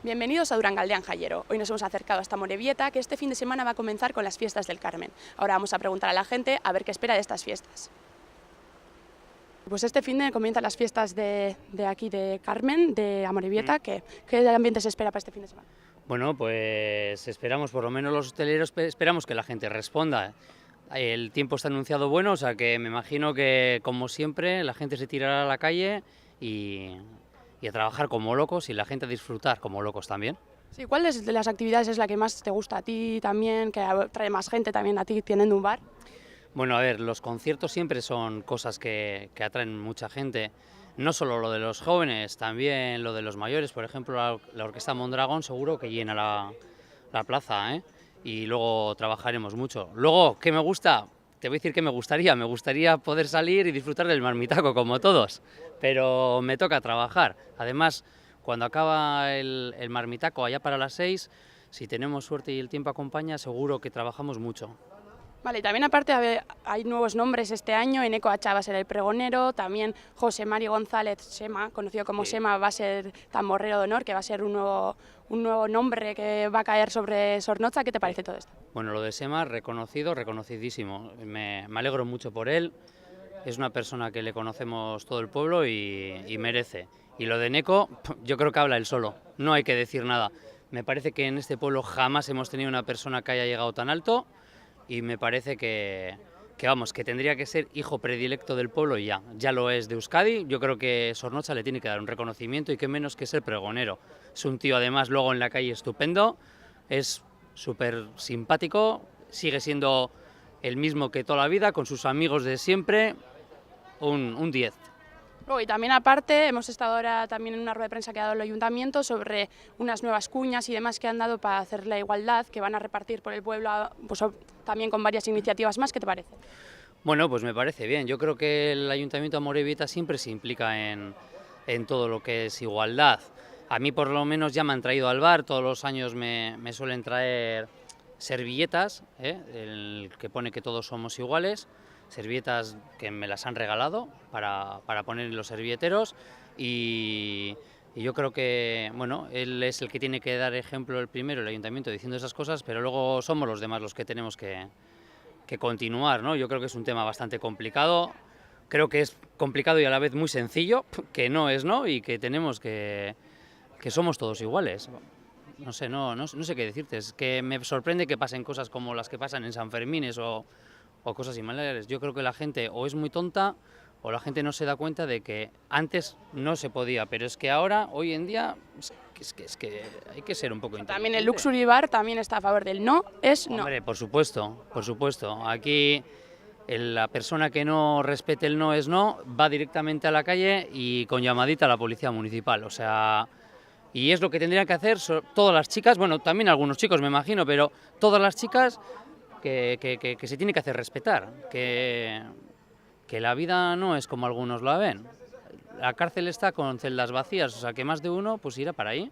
Bienvenidos a Durangaldean Jayero. Hoy nos hemos acercado hasta Amorebieta, que este fin de semana va a comenzar con las fiestas del Carmen. Ahora vamos a preguntar a la gente a ver qué espera de estas fiestas. Pues este fin de comienzan las fiestas de aquí de Carmen, de Amorebieta. ¿Qué ambiente se espera para este fin de semana? Bueno, pues esperamos, por lo menos los hosteleros, esperamos que la gente responda. El tiempo está anunciado bueno, o sea que me imagino que, como siempre, la gente se tirará a la calle y a trabajar como locos y la gente a disfrutar como locos también. Sí, ¿cuál de las actividades es la que más te gusta a ti también, que atrae más gente también a ti teniendo un bar? Bueno, a ver, los conciertos siempre son cosas que atraen mucha gente. No solo lo de los jóvenes, también lo de los mayores. Por ejemplo, la Orquesta Mondragón seguro que llena la plaza, ¿eh? Y luego trabajaremos mucho. Luego, ¿qué me gusta? Te voy a decir que me gustaría poder salir y disfrutar del marmitaco como todos, pero me toca trabajar. Además, cuando acaba el marmitaco allá para las 6, si tenemos suerte y el tiempo acompaña, seguro que trabajamos mucho. Vale, y también aparte hay nuevos nombres este año. Eneco Hacha va a ser el pregonero, también José Mari González Sema, conocido como Sema, va a ser tamborrero de honor, que va a ser un nuevo nombre que va a caer sobre Zornotza. ¿Qué te parece todo esto? Bueno, lo de Sema, reconocidísimo. Me alegro mucho por él. Es una persona que le conocemos todo el pueblo y merece. Y lo de Eneco, yo creo que habla él solo, no hay que decir nada. Me parece que en este pueblo jamás hemos tenido una persona que haya llegado tan alto. Y me parece que tendría que ser hijo predilecto del pueblo y ya lo es de Euskadi. Yo creo que Zornotza le tiene que dar un reconocimiento y qué menos que ser pregonero. Es un tío además luego en la calle estupendo, es súper simpático, sigue siendo el mismo que toda la vida, con sus amigos de siempre, un 10. Y también aparte hemos estado ahora también en una rueda de prensa que ha dado el ayuntamiento sobre unas nuevas cuñas y demás que han dado para hacer la igualdad, que van a repartir por el pueblo, pues también con varias iniciativas más. ¿Qué te parece? Bueno, pues me parece bien. Yo creo que el Ayuntamiento de Amorebieta siempre se implica en todo lo que es igualdad. A mí por lo menos ya me han traído al bar, todos los años me suelen traer servilletas, el que pone que todos somos iguales, servilletas que me las han regalado para poner en los servilleteros y yo creo que, bueno, él es el que tiene que dar ejemplo el primero, el ayuntamiento, diciendo esas cosas, pero luego somos los demás los que tenemos que continuar, ¿no? Yo creo que es un tema bastante complicado, creo que es complicado y a la vez muy sencillo, que no es, ¿no? Y que tenemos que somos todos iguales. No sé, no sé qué decirte, es que me sorprende que pasen cosas como las que pasan en San Fermines o cosas similares. Yo creo que la gente o es muy tonta o la gente no se da cuenta de que antes no se podía, pero es que ahora, hoy en día, es que hay que ser un poco inteligente. También el Luxury Bar también está a favor del no es no. Hombre, por supuesto. Aquí la persona que no respete el no es no, va directamente a la calle y con llamadita a la policía municipal, o sea... Y es lo que tendrían que hacer todas las chicas, bueno, también algunos chicos me imagino, pero todas las chicas que se tiene que hacer respetar, que la vida no es como algunos la ven. La cárcel está con celdas vacías, o sea que más de uno pues irá para ahí.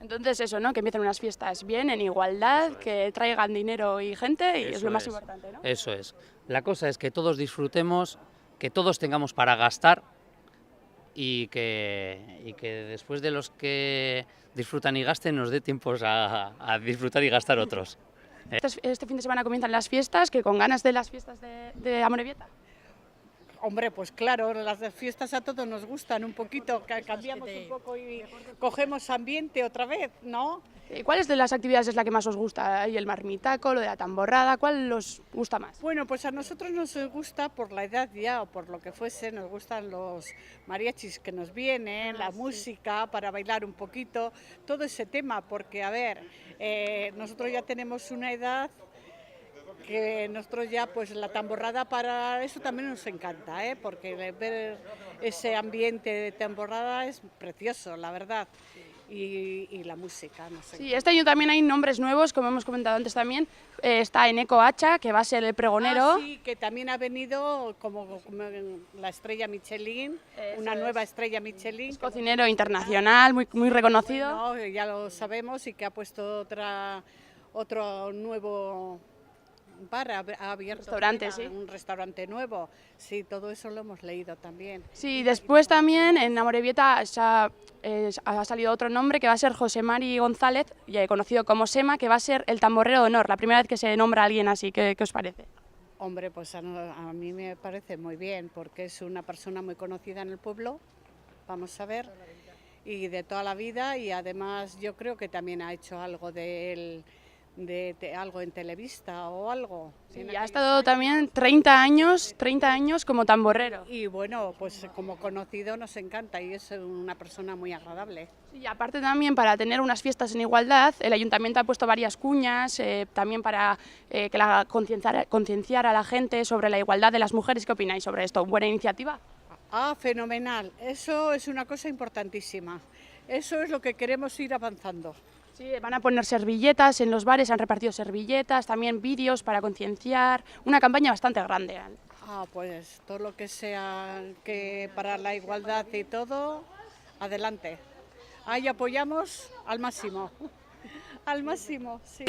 Entonces eso, ¿no? Que empiecen unas fiestas bien, en igualdad, que traigan dinero y gente, y es lo más importante, ¿no? Eso es. La cosa es que todos disfrutemos, que todos tengamos para gastar y que después de los que disfrutan y gasten nos dé tiempos a disfrutar y gastar otros. Este fin de semana comienzan las fiestas, que con ganas de las fiestas de Amorebieta. Hombre, pues claro, las fiestas a todos nos gustan un poquito, cambiamos un poco y cogemos ambiente otra vez, ¿no? ¿Cuál de las actividades es la que más os gusta? ¿Hay el marmitaco, lo de la tamborrada? ¿Cuál os gusta más? Bueno, pues a nosotros nos gusta, por la edad ya o por lo que fuese, nos gustan los mariachis que nos vienen, la música para bailar un poquito, todo ese tema, porque a ver, nosotros ya tenemos una edad que nosotros ya, pues la tamborrada para eso también nos encanta, porque ver ese ambiente de tamborrada es precioso, la verdad. Y la música, no sé. Sí, este año también hay nombres nuevos, como hemos comentado antes también. Está Eneco Hacha, que va a ser el pregonero. Sí, que también ha venido como la estrella Michelin, una nueva estrella Michelin. Es cocinero internacional, muy reconocido. Bueno, ya lo sabemos y que ha puesto otro nuevo un bar, ha abierto Restaurante, fuera sí. un restaurante nuevo. Sí, todo eso lo hemos leído también. Sí, después también en Amorebieta ha salido otro nombre que va a ser José Mari González, conocido como Sema, que va a ser el tamborrero de honor, la primera vez que se nombra a alguien así. ¿Qué os parece? Hombre, pues a mí me parece muy bien, porque es una persona muy conocida en el pueblo, vamos a ver, y de toda la vida, y además yo creo que también ha hecho algo de algo en Televista o algo. Sí, en ha aquellos estado años. también 30 años como tamborrero. Y bueno, pues como conocido nos encanta y es una persona muy agradable. Y aparte también para tener unas fiestas en igualdad, el ayuntamiento ha puesto varias cuñas, también para concienciar a la gente sobre la igualdad de las mujeres. ¿Qué opináis sobre esto? ¿Buena iniciativa? Ah, fenomenal. Eso es una cosa importantísima. Eso es lo que queremos ir avanzando. Sí, van a poner servilletas en los bares, han repartido servilletas, también vídeos para concienciar, una campaña bastante grande. Ah, pues todo lo que sea que para la igualdad y todo, adelante. Ahí apoyamos al máximo. Al máximo, sí.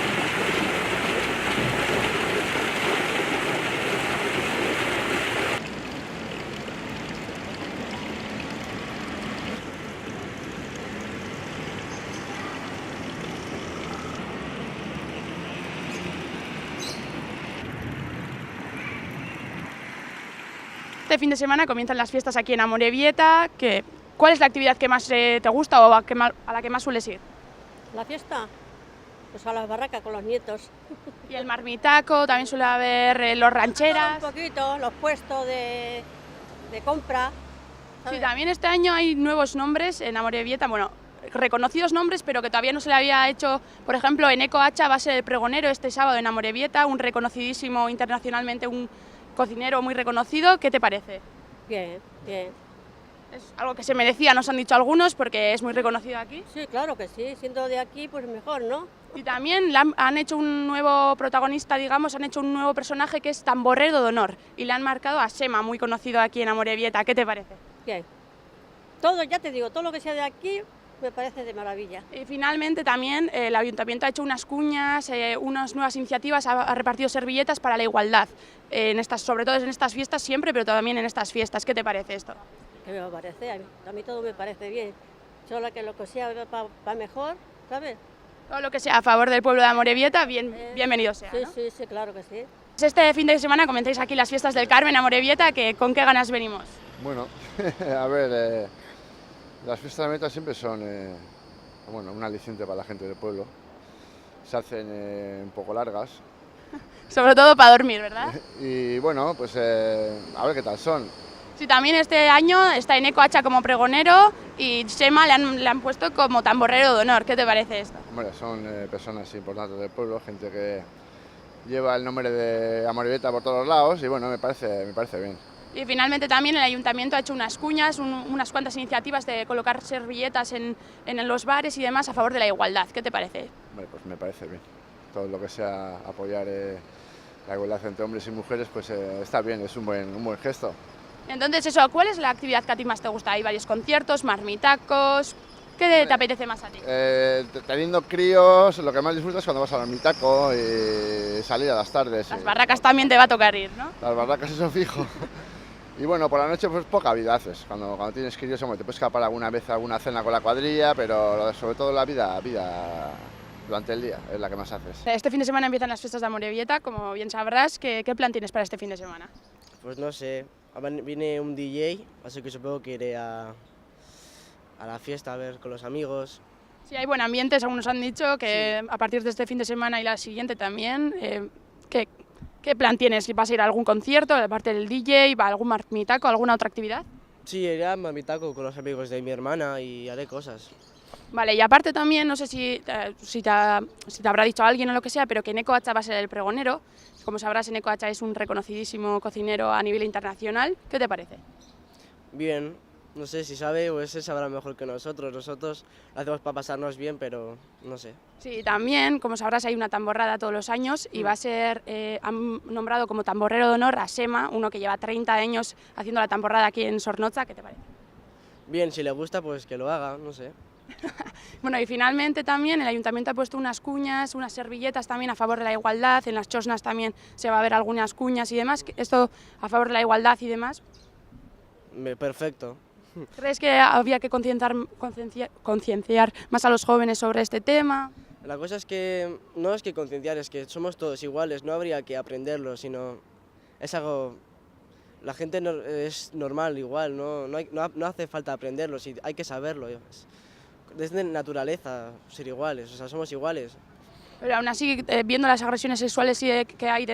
Este fin de semana comienzan las fiestas aquí en Amorebieta. ¿Cuál es la actividad que más te gusta o a la que más sueles ir? La fiesta, pues a las barracas con los nietos. Y el marmitaco, también suele haber los rancheras. Un poquito, los puestos de compra. Sí, ¿sabes? también este año hay nuevos nombres en Amorebieta, bueno, reconocidos nombres, pero que todavía no se le había hecho. Por ejemplo, Eneco Hacha va a ser el pregonero este sábado en Amorebieta, un reconocidísimo internacionalmente, un cocinero muy reconocido. ¿Qué te parece? Bien, bien. Es algo que se merecía, nos han dicho algunos, porque es muy reconocido aquí. Sí, claro que sí, siendo de aquí, pues mejor, ¿no? Y también han hecho un nuevo protagonista, digamos, han hecho un nuevo personaje que es tamborrero de honor. Y le han marcado a Sema, muy conocido aquí en Amorebieta. ¿Qué te parece? Bien. Todo, ya te digo, todo lo que sea de aquí me parece de maravilla. Y finalmente también el ayuntamiento ha hecho unas cuñas, unas nuevas iniciativas, ha repartido servilletas para la igualdad, sobre todo en estas fiestas siempre, pero también en estas fiestas. ¿Qué te parece esto? ¿Qué me parece? A mí todo me parece bien. Solo que lo que sea va mejor, ¿sabes? Todo lo que sea a favor del pueblo de Amorebieta, bienvenido sea, Sí, ¿no? sí, sí, claro que sí. Este fin de semana comenzáis aquí las fiestas del Carmen Amorebieta, ¿con qué ganas venimos? Bueno, a ver, las fiestas de meta siempre son un aliciente para la gente del pueblo. Se hacen un poco largas Sobre todo para dormir, ¿verdad? y bueno, pues a ver qué tal son. Sí, también este año está Eneco Hacha como pregonero y Sema le han puesto como tamborrero de honor. ¿Qué te parece esto? Hombre, son personas importantes del pueblo, gente que lleva el nombre de Amorebieta por todos lados y bueno, me parece bien. Y finalmente también el ayuntamiento ha hecho unas cuñas, unas cuantas iniciativas de colocar servilletas en los bares y demás a favor de la igualdad. ¿Qué te parece? Hombre, pues me parece bien. Todo lo que sea apoyar la igualdad entre hombres y mujeres, pues está bien, es un buen gesto. Entonces eso, ¿cuál es la actividad que a ti más te gusta? Hay varios conciertos, marmitacos. ¿Qué te apetece más a ti? Teniendo críos, lo que más disfrutas es cuando vas al ermitaco y salir a las tardes. Las barracas también te va a tocar ir, ¿no? Las barracas, eso fijo. Y bueno, por la noche pues poca vida haces. Cuando tienes críos, hombre, te puedes escapar alguna vez a alguna cena con la cuadrilla, pero sobre todo la vida durante el día es la que más haces. Este fin de semana empiezan las fiestas de Amorebieta, como bien sabrás. ¿Qué plan tienes para este fin de semana? Pues no sé, viene un DJ, así que supongo que iré a la fiesta a ver con los amigos. Sí, hay buen ambiente, según nos han dicho, que a partir de este fin de semana y la siguiente también. ¿Qué plan tienes? ¿Vas a ir a algún concierto, aparte del DJ, va a algún marmitaco, alguna otra actividad? Sí, iré a Mamitaco con los amigos de mi hermana y haré cosas. Vale, y aparte también, no sé si te habrá dicho alguien o lo que sea, pero que Eneco Hacha va a ser el pregonero. Como sabrás, Eneco Hacha es un reconocidísimo cocinero a nivel internacional. ¿Qué te parece? Bien, no sé si sabe o ese sabrá mejor que nosotros. Nosotros lo hacemos para pasarnos bien, pero no sé. Sí, también, como sabrás, hay una tamborrada todos los años y va a ser, han nombrado como tamborrero de honor a Sema, uno que lleva 30 años haciendo la tamborrada aquí en Sornoza. ¿Qué te parece? Bien, si le gusta, pues que lo haga, no sé. Bueno, y finalmente también el ayuntamiento ha puesto unas cuñas, unas servilletas también a favor de la igualdad, en las chosnas también se va a ver algunas cuñas y demás, esto a favor de la igualdad y demás. Perfecto. ¿Crees que había que concienciar más a los jóvenes sobre este tema? La cosa es que no es que concienciar, es que somos todos iguales, no habría que aprenderlo, sino es algo... La gente es normal igual, no hace falta aprenderlo, hay que saberlo. Es de naturaleza ser iguales, o sea, somos iguales. Pero aún así, viendo las agresiones sexuales que hay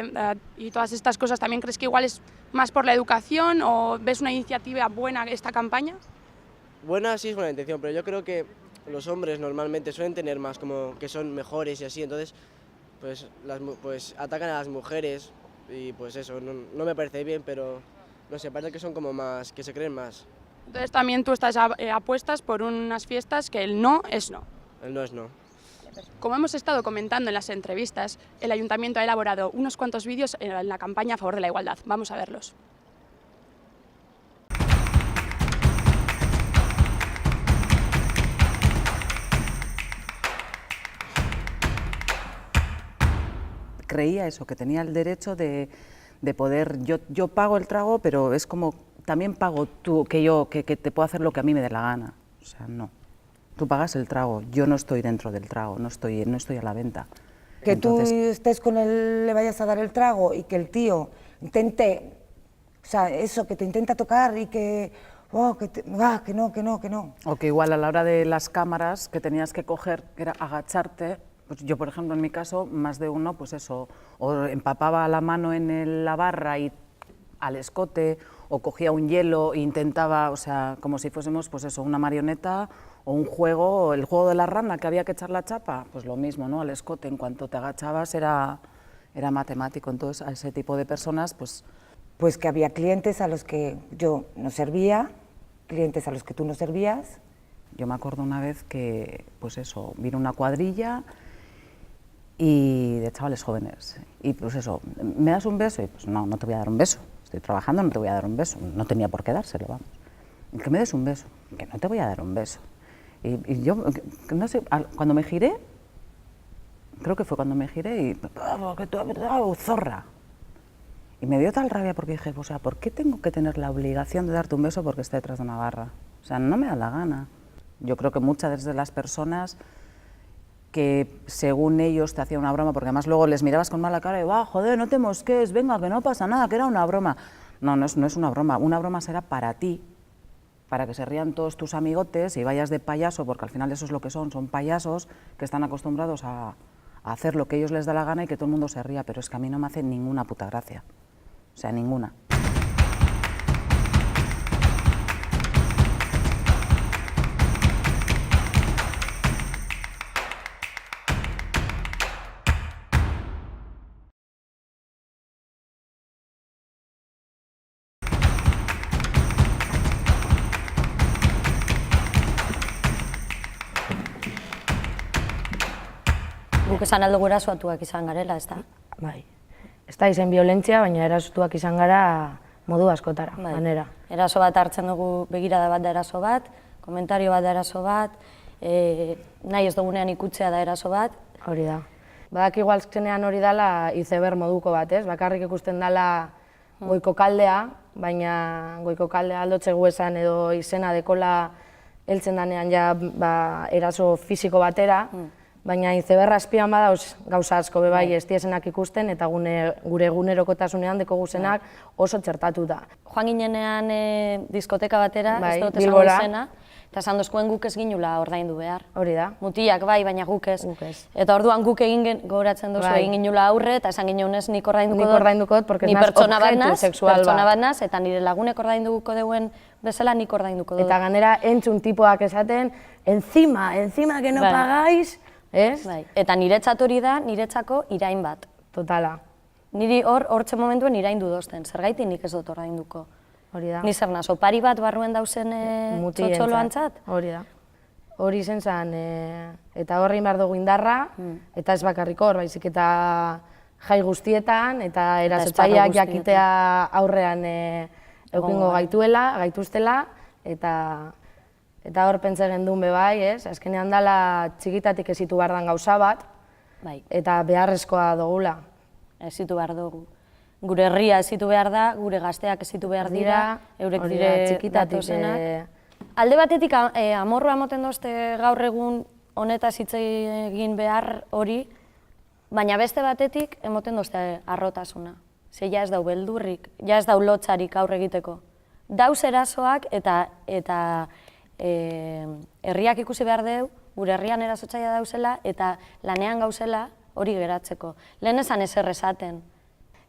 y todas estas cosas, ¿también crees que igual es más por la educación o ves una iniciativa buena esta campaña? Buena sí es buena intención, pero yo creo que los hombres normalmente suelen tener más como que son mejores y así, entonces pues atacan a las mujeres y pues eso, no me parece bien, pero no sé, parece que son como más, que se creen más. Entonces también tú estás apuestas por unas fiestas que el no es no. El no es no. Como hemos estado comentando en las entrevistas, el ayuntamiento ha elaborado unos cuantos vídeos en la campaña a favor de la igualdad. Vamos a verlos. Creía eso, que tenía el derecho de poder, yo pago el trago, pero es como, también pago tú, que te puedo hacer lo que a mí me dé la gana. O sea, no. Tú pagas el trago, yo no estoy dentro del trago, no estoy a la venta. Que entonces, tú estés con él, le vayas a dar el trago y que el tío intente, o sea, eso, que te intenta tocar y que, que no. O que igual a la hora de las cámaras que tenías que coger, que era agacharte, pues yo, por ejemplo, en mi caso, más de uno, pues eso, o empapaba la mano en la barra y al escote, o cogía un hielo e intentaba, o sea, como si fuésemos, pues eso, una marioneta o un juego, el juego de la rana, que había que echar la chapa, pues lo mismo, ¿no? Al escote, en cuanto te agachabas era matemático. Entonces, a ese tipo de personas, pues... Pues que había clientes a los que yo no servía, clientes a los que tú no servías. Yo me acuerdo una vez que, pues eso, vino una cuadrilla y de chavales jóvenes, y pues eso, ¿me das un beso? Y pues no, no te voy a dar un beso, estoy trabajando, no te voy a dar un beso, no tenía por qué dárselo, vamos. Que me des un beso, que no te voy a dar un beso. Y yo, no sé, cuando me giré, creo que fue cuando me giré y... ¡Zorra! Y me dio tal rabia porque dije, o sea, ¿por qué tengo que tener la obligación de darte un beso porque esté detrás de una barra? O sea, no me da la gana. Yo creo que muchas de las personas que según ellos te hacían una broma, porque además luego les mirabas con mala cara y joder, no te mosques, venga, que no pasa nada, que era una broma. No, no es una broma será para ti, para que se rían todos tus amigotes y vayas de payaso, porque al final eso es lo que son payasos que están acostumbrados a hacer lo que ellos les da la gana y que todo el mundo se ría, pero es que a mí no me hace ninguna puta gracia, o sea, ninguna. Guk esan aldugu erasotuak izan garela, ez da? Bai. Ez da izen violentzia, baina erasotuak izan gara modu askotara, manera. Eraso bat hartzen dugu, begirada bat da eraso bat, komentario bat da eraso bat, nahi ez dugunean ikutzea da eraso bat. Hori da. Badak igualtzenean hori dala izeber moduko bat, ez? Bakarrik ikusten dala goiko kaldea, baina goiko kaldea aldotze guesan edo izena dekola heltzen danean ja eraso fisiko batera, baina izeberra azpian badauz gauza asko bebai ez diezenak ikusten eta gure egunerokotasunean dekoguzenak oso txertatu da. Joan ginenean diskoteka batera, ez dut esan izena, eta esan dozkuen guk ez ginula ordaindu behar. Hori da. Mutilak bai, baina guk ez. Eta orduan guk gogoratzen duzu egin ginula aurre, eta esan ginunez nik ordainduko dut, ni pertsona bat naz, eta nire lagunek ordainduko deuen bezala nik ordainduko dut. Eta ganera entzun tipoak esaten, encima que no pagáis, ez? Eta niretzat hori da, niretzako irain bat. Totala. Niri hortxe momentuen iraindu dozten, zergaiti nik ez dut ordainduko. Hori da. Ni zer naz, opari bat barruen dauzen txotxoloantzat? Hori da. Hori zen zen, eta horri behar dugu indarra, eta ez bakarrik hor, baizik eta jai guztietan, eta erasotzaileak jakitea aurrean eukingo gaituztela, eta Eta hor pentsa gendun be bai, ez? Azkenean dala txikitatik ezitu behar dan gauza bat, eta beharrezkoa dugula. Ezitu behar dugu. Gure herria ezitu behar da, gure gazteak ezitu behar dira, eurek dire datozenak. Alde batetik amorrua emoten dozte gaur egun honetaz hitz egin behar hori, baina beste batetik emoten dozte arrotasuna. Ze ja ez dau beldurrik, ja ez dau lotxarik aurre egiteko. Dauz erasoak eta herriak ikusi behar deu, gure herrian erasotzaia dauzela eta lanean gauzela hori geratzeko. Lehen esan ezer esaten.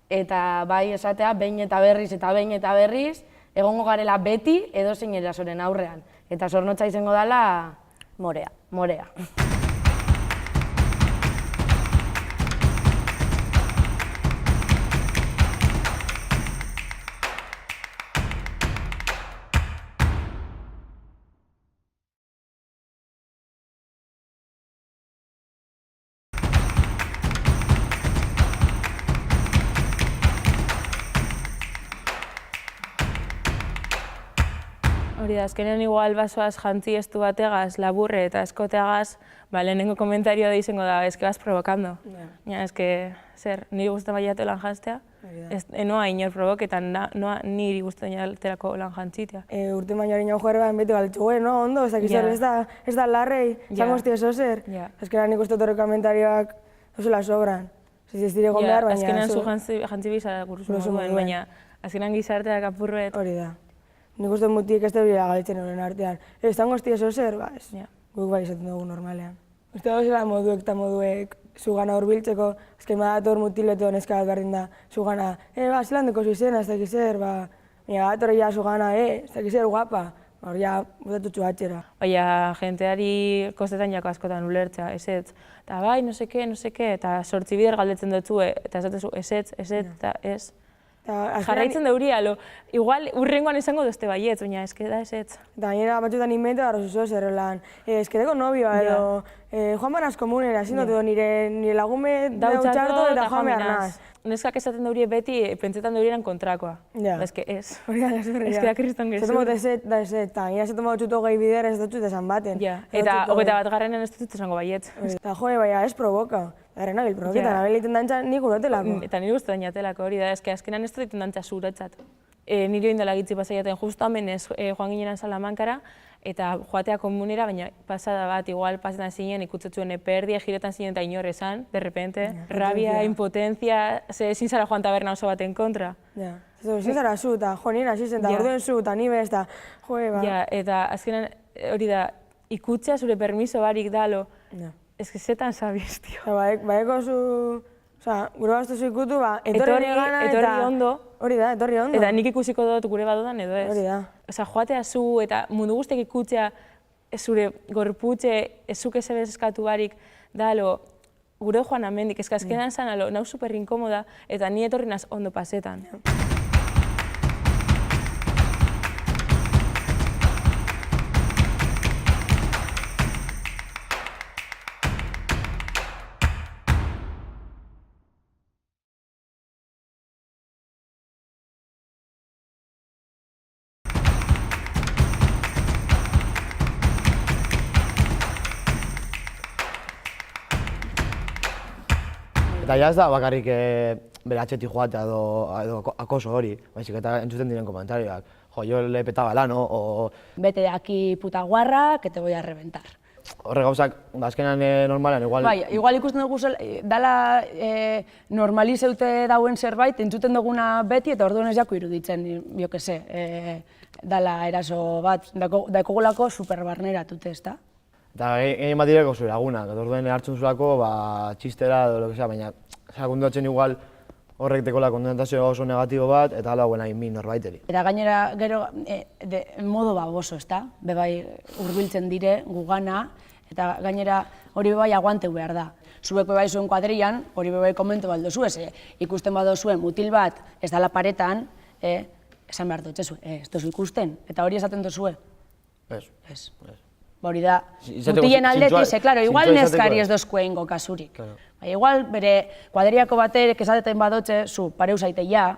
Eta bai esatea, behin eta berriz, egongo garela beti edozein erasoren aurrean. Eta zornotza izango dela morea. Hori da, azkenean igual basoaz jantzi estu bategaz, laburre eta eskoteagaz, lehenengo komentarioa da izango da, ez que vas provokando. Ez que, zer, niri guztan baiatu lan jantztea, noa inor provoketan, noa niri guztan baiatu lan jantzitea. Urte bainoari nio juerbean beti galitzu, no, ondo, ez da larrei, zango hostia zozer. Azkenean nik uste torre komentarioak duzela sobran. Ez dire egon behar, baina... Azkenean zu jantzi biza kursu moduen, baina azkenean gizarteak apurret. Hori da. Nik uste mutik ez dira galitzen horren artean. Ez zango hostia zozer, ez. Guk bai izaten dugu normalean. Uste dauzela moduek eta moduek zugana hurbiltzeko, azken badator mutileto neska bat berdin da zugana, zelan deko zizena, ez dakiz zer, baina badator ja zugana, ez dakiz zer guapa, hor ja botatutxu atxera. Baina jenteari kostetan jako askotan ulertzea, ezetz, eta bai, no seke, eta 8 bider galdetzen dutzu, eta esatezu ezetz, eta ez. Jarraitzen dauri, igual urrengoan esango dozte baietz, baina eske da ezetz. Eta gainera batzutan invento gara zuzuz errelan, eske deko nobioa edo, joan baraz komunera, ezin dut nire lagume dautxartu eta joan behar naz. Neskak esaten dauri beti, pentsetan daurieran kontrakoa. Eske ez. Eske da kriston gezu. Zetomot ezet da ezet, eta gira zetomot txuto gehi bider ez dutxut esan baten. Eta 21 ez dut esango baietz. Eta joe, baina ez provoka. Eta nabil provoketan, nabil egiten dantza nik urotelako. Eta nire uste dainatelako hori da, eske azkenan ez dut egiten dantza zuretzat. Nire oindela gitzi pasaiaten justu hemen joan ginenan Salamankara, eta joatea komunera, baina pasada bat, igual pasetan zinen, ikutzetzuen eperdia, jiretan zinen eta inor esan, de repente, rabia, impotencia, ezin zara joan taberna oso baten kontra. Ezin zara zu, eta jo nien hasi zen, eta orduen zu, eta ni bez, eta joe, ba. Eta azkenan hori da, ikutzea zure permiso barik dalo, ez que zetan sabiz, tio. Baeko zu, gure baztuzu ikutu, etorri gana eta... Etorri ondo. Hori da, etorri ondo. Eta nik ikusiko dut gure badodan edo ez. Hori da. Joatea zu eta mundu guztiak ikutzea zure gorputxe, ez zuk ez eskatu barik, dalo, gure joan amendik, ez azkenan zan, nau super inkomoda, eta ni etorri naz ondo pasetan. Eta ja ez da bakarrik bere atxetik joatea edo akoso hori, baizik eta entzuten diren komentarioak. Jo, yo le petaba lano, o... Bete de aquí puta guarra, que te voy a reventar. Horre gauzak, azkenan normalean, igual... Bai, igual ikusten dugu dala normalizeute dauen zerbait, entzuten duguna beti eta orduan ez jako iruditzen, jo que se, dala eraso bat, daukogulako superbarneratute, ezta? Eta gehien bat direko zure lagunak, eta orduen hartzen zuzulako txistera edo lo que sea, baina kontuatzen igual horrek dekola kondenatazio oso negatibo bat, eta hala hauen hain min norbaiteri. Eta gainera, gero, modo baboso, ezta? Bebai hurbiltzen dire, gugana, eta gainera hori bebai aguanteu behar da. Zuek bebai zuen kuadrian, hori bebai komento baldo zuez, ikusten bado zuen mutil bat, ez dala paretan, esan behar dut, ez duzu ikusten, eta hori esaten duzue. Ez. Hori da, mutilen aldetiz, klaro, igual neskari ez dozkue ingo kasurik. Igual bere kuadriako batek esateten badotxe, zu pareu zaite ja,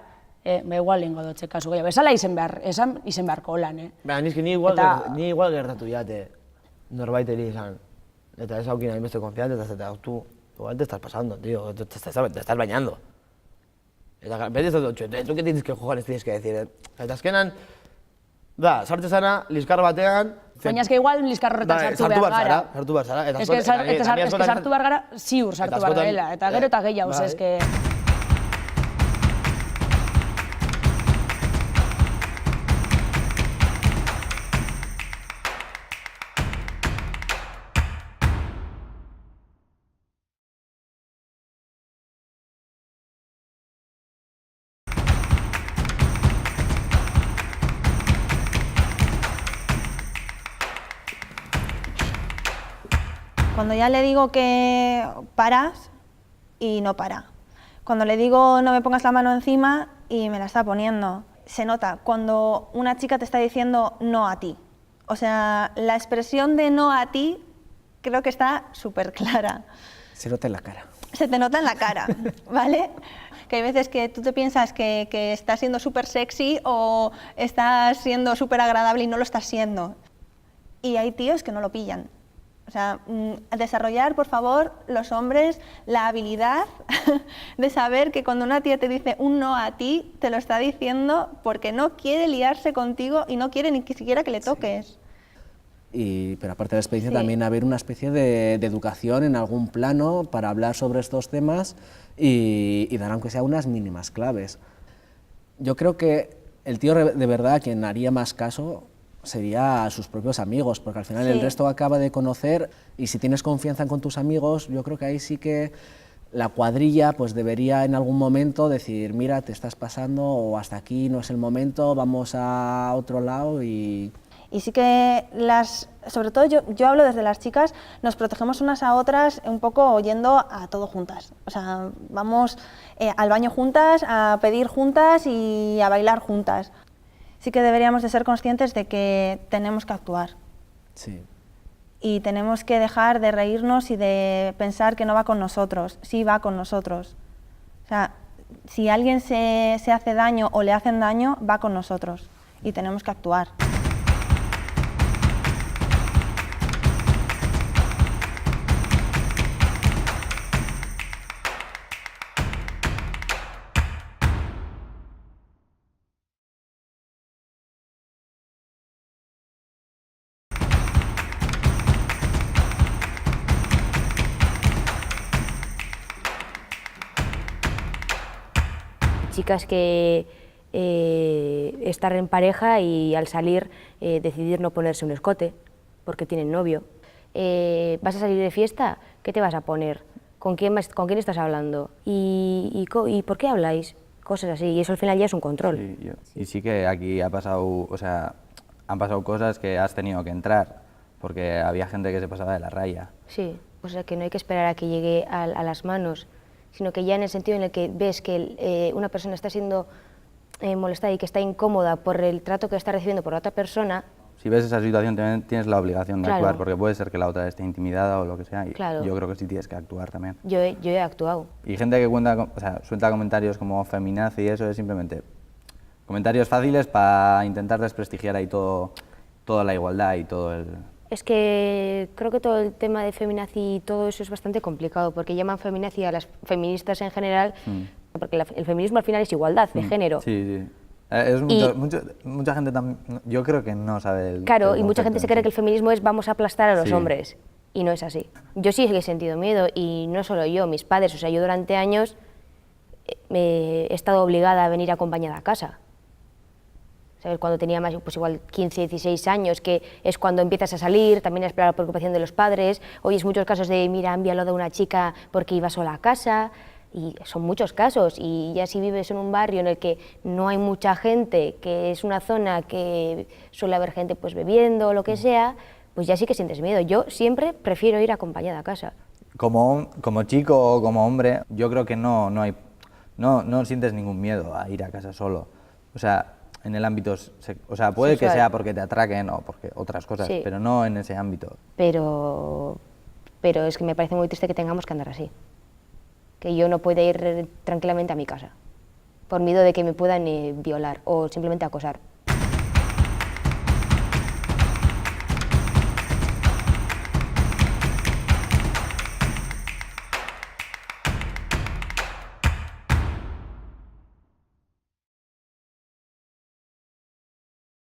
igual ingo dotxe kasu gehiago. Esala izen beharko lan, Baina, nizki ni igual gertatu jate norbaiteri izan. Eta ez haukin hainbeste konfiante, eta tú igual te estás pasando, tío, te estás bañando. Eta beti ez dut, tú que tienes que jugar, tienes que decir. Eta azkenan, sartze zara, liskar batean... Baina eske igual liskar horretan sartu behar gara. Sartu behar zara. Eske sartu behar gara, ziur sartu behar garela, eta gero eta gehiago, eske... Cuando ya le digo que paras y no para. Cuando le digo no me pongas la mano encima y me la está poniendo. Se nota cuando una chica te está diciendo no a ti. O sea, la expresión de no a ti creo que está súper clara. Se nota en la cara. Se te nota en la cara, ¿vale? Que hay veces que tú te piensas que estás siendo súper sexy o estás siendo súper agradable y no lo estás siendo. Y hay tíos que no lo pillan. O sea, desarrollar, por favor, los hombres, la habilidad de saber que cuando una tía te dice un no a ti, te lo está diciendo porque no quiere liarse contigo y no quiere ni siquiera que le toques. Pero aparte de la experiencia, también haber una especie de educación en algún plano para hablar sobre estos temas y dar aunque sea unas mínimas claves. Yo creo que el tío de verdad quien haría más caso sería a sus propios amigos, porque al final el resto acaba de conocer y si tienes confianza con tus amigos, yo creo que ahí sí que la cuadrilla pues debería en algún momento decir, mira, te estás pasando o hasta aquí no es el momento, vamos a otro lado y sí que sobre todo yo hablo desde las chicas, nos protegemos unas a otras un poco yendo a todo juntas. O sea, vamos al baño juntas, a pedir juntas y a bailar juntas. Sí que deberíamos de ser conscientes de que tenemos que actuar. Sí. Y tenemos que dejar de reírnos y de pensar que no va con nosotros. Sí va con nosotros. O sea, si alguien se hace daño o le hacen daño, va con nosotros. Y tenemos que actuar. Chicas que estar en pareja y al salir decidir no ponerse un escote porque tienen novio. ¿Vas a salir de fiesta? ¿Qué te vas a poner? ¿Con quién estás hablando? ¿Y por qué habláis? Cosas así, y eso al final ya es un control. Sí, y sí que aquí ha pasado, o sea, han pasado cosas que has tenido que entrar, porque había gente que se pasaba de la raya. Sí, o sea que no hay que esperar a que llegue a las manos, sino que ya en el sentido en el que ves que una persona está siendo molestada y que está incómoda por el trato que está recibiendo por la otra persona. Si ves esa situación también tienes la obligación de actuar, porque puede ser que la otra esté intimidada o lo que sea, y yo creo que sí tienes que actuar también. Yo he actuado. Y gente que suelta comentarios como feminazi y eso es simplemente comentarios fáciles para intentar desprestigiar ahí toda la igualdad y todo el... Es que creo que todo el tema de feminazi y todo eso es bastante complicado, porque llaman feminazi a las feministas en general, porque el feminismo al final es igualdad de género. Sí, sí. Mucha gente también, yo creo que no sabe el... Claro, y mucha gente se cree que el feminismo es vamos a aplastar a los hombres, y no es así. Yo sí he sentido miedo, y no solo yo, mis padres, o sea, yo durante años he estado obligada a venir acompañada a casa. ¿Sabes? Cuando tenía más, pues igual 15, 16 años, que es cuando empiezas a salir, también a esperar la preocupación de los padres. Oyes muchos casos de, mira, han violado a una chica porque iba sola a casa, y son muchos casos. Y ya si vives en un barrio en el que no hay mucha gente, que es una zona que suele haber gente pues bebiendo o lo que sea, pues ya sí que sientes miedo. Yo siempre prefiero ir acompañada a casa. Como chico o como hombre, yo creo que no sientes ningún miedo a ir a casa solo. O sea, en el ámbito, o sea, puede sexual, que sea porque te atraquen o porque otras cosas, pero no en ese ámbito. Pero es que me parece muy triste que tengamos que andar así. Que yo no pueda ir tranquilamente a mi casa. por miedo de que me puedan violar o simplemente acosar.